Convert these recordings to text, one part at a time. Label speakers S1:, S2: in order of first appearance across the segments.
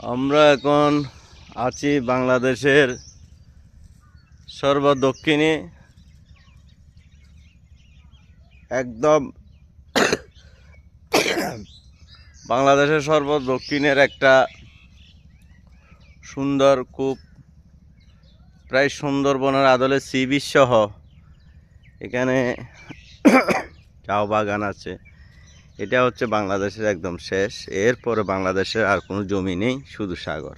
S1: আমরা এখন আছি বাংলাদেশের সর্বদক্ষিণে, একদম বাংলাদেশের সর্বদক্ষিণের একটা সুন্দর, খুব প্রায় সুন্দরবনের আদলে সি বিচ সহ এখানে চাও বাগান আছে। এটা হচ্ছে বাংলাদেশের একদম শেষ। এরপরে বাংলাদেশের আর কোনো জমি নেই, শুধু সাগর।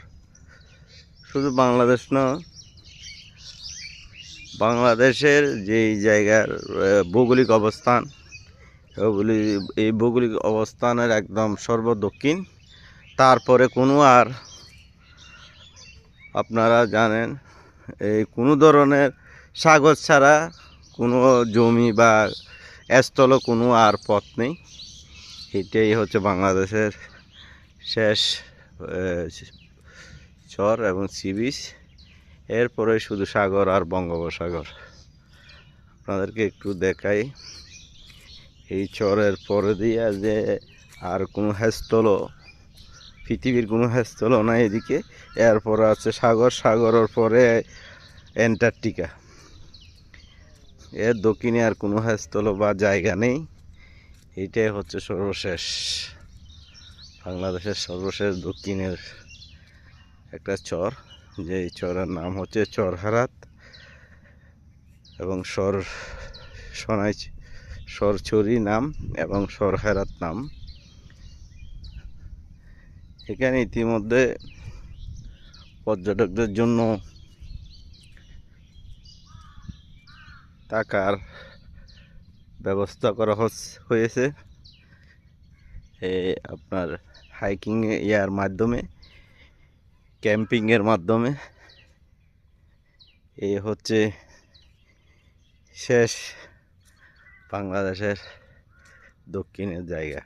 S1: শুধু বাংলাদেশ না, বাংলাদেশের যেই জায়গার ভৌগোলিক অবস্থান, এই ভৌগোলিক অবস্থানের একদম সর্বদক্ষিণ, তারপরে কোনো আর আপনারা জানেন এই কোনো ধরনের সাগর ছাড়া কোনো জমি বা স্থল কোনো আর পথ নেই। এটাই হচ্ছে বাংলাদেশের শেষ চর এবং সি বিচ। এরপরে শুধু সাগর আর বঙ্গোপসাগর। আপনাদেরকে একটু দেখাই, এই চরের পরে দিয়ে যে আর কোনো হেস্তল, পৃথিবীর কোনো হেস্তল নাই এদিকে। এরপরে আছে সাগর, সাগরের পরে অ্যান্টার্কটিকা। এর দক্ষিণে আর কোনো হেস্তল বা জায়গা নেই। এইটাই হচ্ছে সর্বশেষ, বাংলাদেশের সর্বশেষ দক্ষিণের একটা চর। যে চরের নাম হচ্ছে চরহারাত এবং সরছড়ি নাম এবং সরহারাত নাম। এখানে ইতিমধ্যে পর্যটকদের জন্য থাকার ব্যবস্থা করা হয়েছে আপনার হাইকিং ইয়ার মাধ্যমে, ক্যাম্পিংয়ের মাধ্যমে। এই হচ্ছে শেষ বাংলাদেশের দক্ষিণের জায়গা।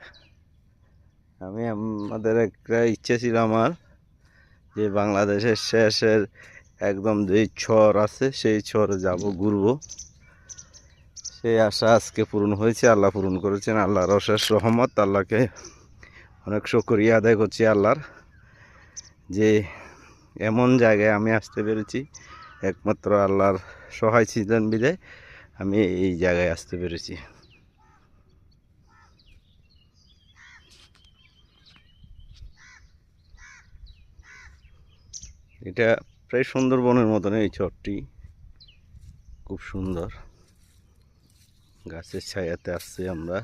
S1: আমাদের একটা ইচ্ছে ছিল আমার, যে বাংলাদেশের শেষের একদম যে চর আছে সেই চরে যাব, ঘুরবো। সেই আশা আজকে পূরণ হয়েছে, আল্লাহ পূরণ করেছেন। আল্লাহর অশেষ রহমত। আল্লাহকে অনেক শুকরিয়া আদায় করছি আল্লাহর, যে এমন জায়গায় আমি আসতে পেরেছি। একমাত্র আল্লাহর সহায় ছিলেন বিদায় আমি এই জায়গায় আসতে পেরেছি। এটা প্রায় সুন্দরবনের মতন। এই চরটি খুব সুন্দর, গাছের ছায়াতে আসছি আমরা।